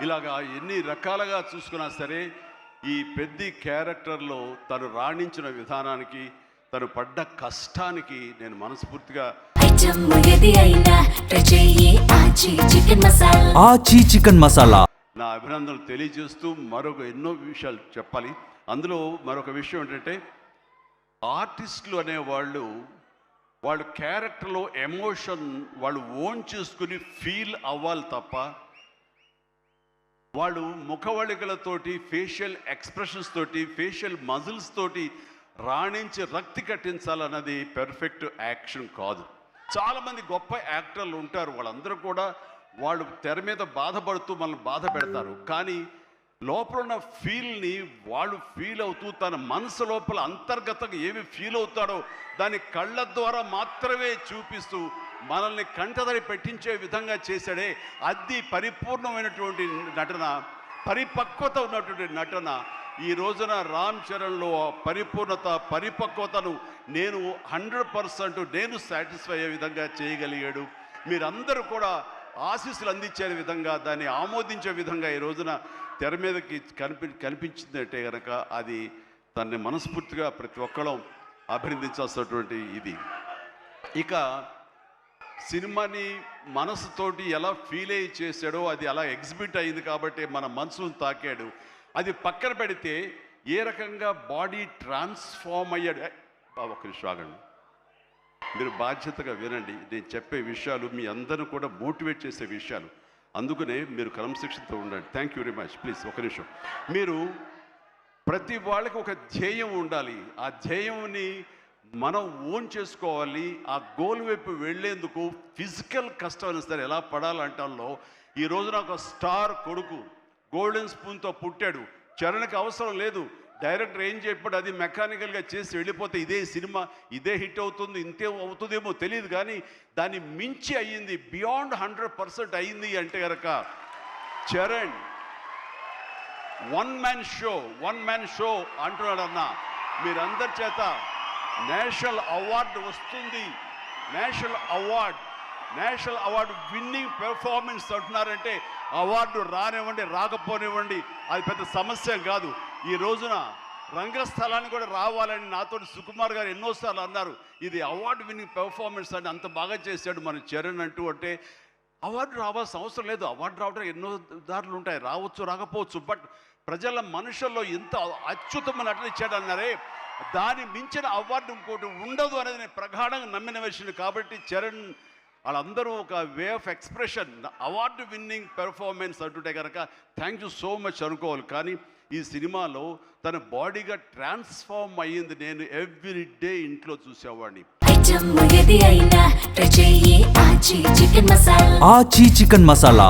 ఇలాగా ఎన్ని రకాలుగా చూసుకున్నా సరే ఈ పెద్ద క్యారెక్టర్లో తను రాణించిన విధానానికి, తను పడ్డ కష్టానికి నేను మనస్ఫూర్తిగా ఆచి చికెన్ మసాలా నా అభినందనలు తెలియజేస్తూ మరొక ఎన్నో విషయాలు చెప్పాలి. అందులో మరొక విషయం ఏంటంటే ఆర్టిస్టులు అనేవాళ్ళు వాళ్ళ క్యారెక్టర్లో ఎమోషన్ వాళ్ళు ఓన్ చేసుకుని ఫీల్ అవ్వాలి తప్ప వాళ్ళు ముఖవళికలతోటి, ఫేషియల్ ఎక్స్ప్రెషన్స్ తోటి, ఫేషియల్ మజిల్స్ తోటి రాణించి రక్తి కట్టించాలన్నది పెర్ఫెక్ట్ యాక్షన్ కాదు. చాలామంది గొప్ప యాక్టర్లు ఉంటారు, వాళ్ళందరూ కూడా వాళ్ళు తెర మీద బాధపడుతూ మనల్ని బాధ పెడతారు. కానీ లోపల ఉన్న ఫీల్ని వాళ్ళు ఫీల్ అవుతూ తన మనసు లోపల అంతర్గతంగా ఏమి ఫీల్ అవుతాడో దాని కళ్ళ ద్వారా మాత్రమే చూపిస్తూ మనల్ని కంటతడి పెట్టించే విధంగా చేశాడే, అది పరిపూర్ణమైనటువంటి నటన, పరిపక్వత ఉన్నటువంటి నటన. ఈ రోజున రామ్ చరణ్లో పరిపూర్ణత, పరిపక్వతను నేను 100% నేను సాటిస్ఫై అయ్యే విధంగా చేయగలిగాడు. మీరందరూ కూడా ఆశీస్సులు అందించే విధంగా, దాన్ని ఆమోదించే విధంగా ఈ రోజున తెర మీదకి కనిపించిందంటే కనుక అది దాన్ని మనస్ఫూర్తిగా ప్రతి ఒక్కళ్ళం అభినందించాల్సినటువంటి ఇది. ఇక సినిమాని మనసుతోటి ఎలా ఫీల్ అయ్యి చేశాడో అది అలా ఎగ్జిబిట్ అయింది కాబట్టి మన మనసును తాకాడు. అది పక్కన పెడితే ఏ రకంగా బాడీ ట్రాన్స్ఫార్మ్ అయ్యాడు. ఒక నిమిషం ఆగండి, మీరు బాధ్యతగా వినండి. నేను చెప్పే విషయాలు మీ అందరూ కూడా మోటివేట్ చేసే విషయాలు, అందుకనే మీరు క్రమశిక్షణతో ఉండండి. Thank you very much. Please ఒక నిమిషం. మీరు ప్రతి వాళ్ళకి ఒక ధ్యేయం ఉండాలి. ఆ ధ్యేయంని మనం ఓన్ చేసుకోవాలి. ఆ గోల్ వైపు వెళ్ళేందుకు ఫిజికల్ కష్టం సరే ఎలా పడాలంటాలో ఈ రోజున ఒక స్టార్ కొడుకు గోల్డెన్ స్పూన్తో పుట్టాడు. చరణ్కి అవసరం లేదు, డైరెక్టర్ ఏం చెప్పాడు అది మెకానికల్గా చేసి వెళ్ళిపోతే ఇదే సినిమా ఇదే హిట్ అవుతుంది, ఇంతే అవుతుందేమో తెలియదు, కానీ దాన్ని మించి అయ్యింది, బియాండ్ 100% అయ్యింది అంటే కనుక చరణ్ వన్ మ్యాన్ షో అంటున్నాడన్న. మీరందరి చేత నేషనల్ అవార్డు వస్తుంది. నేషనల్ అవార్డు విన్నింగ్ పెర్ఫార్మెన్స్ అంటున్నారంటే అవార్డు రానివ్వండి రాకపోనివ్వండి అది పెద్ద సమస్య కాదు. ఈ రోజున రంగస్థలాన్ని కూడా రావాలని నాతో సుకుమార్ గారు ఎన్నోసార్లు అన్నారు. ఇది అవార్డు విన్నింగ్ పెర్ఫార్మెన్స్ అని అంత బాగా చేశాడు మన చరణ్ అంటూ. అంటే అవార్డు రావాల్సిన అవసరం లేదు. అవార్డు రావడం ఎన్నో దారులు ఉంటాయి, రావచ్చు రాకపోవచ్చు. బట్ ప్రజల మనుషుల్లో ఎంత అత్యుత్తమ నటన ఇచ్చాడు అన్నారే, దాని మించిన అవార్డు ఇంకోటి ఉండదు అనేది నేను ప్రగాఢంగా నమ్మిన విషయం. కాబట్టి చరణ్ వాళ్ళందరూ ఒక way of expression, award winning performance అంటుంటే కనుక థ్యాంక్ యూ సో మచ్ అనుకోవాలి. కానీ ఈ సినిమాలో తన బాడీగా ట్రాన్స్ఫార్మ్ అయ్యింది. నేను ఎవ్రీ డే ఇంట్లో చూసేవాడిని. ఆచి చికెన్ మసాలా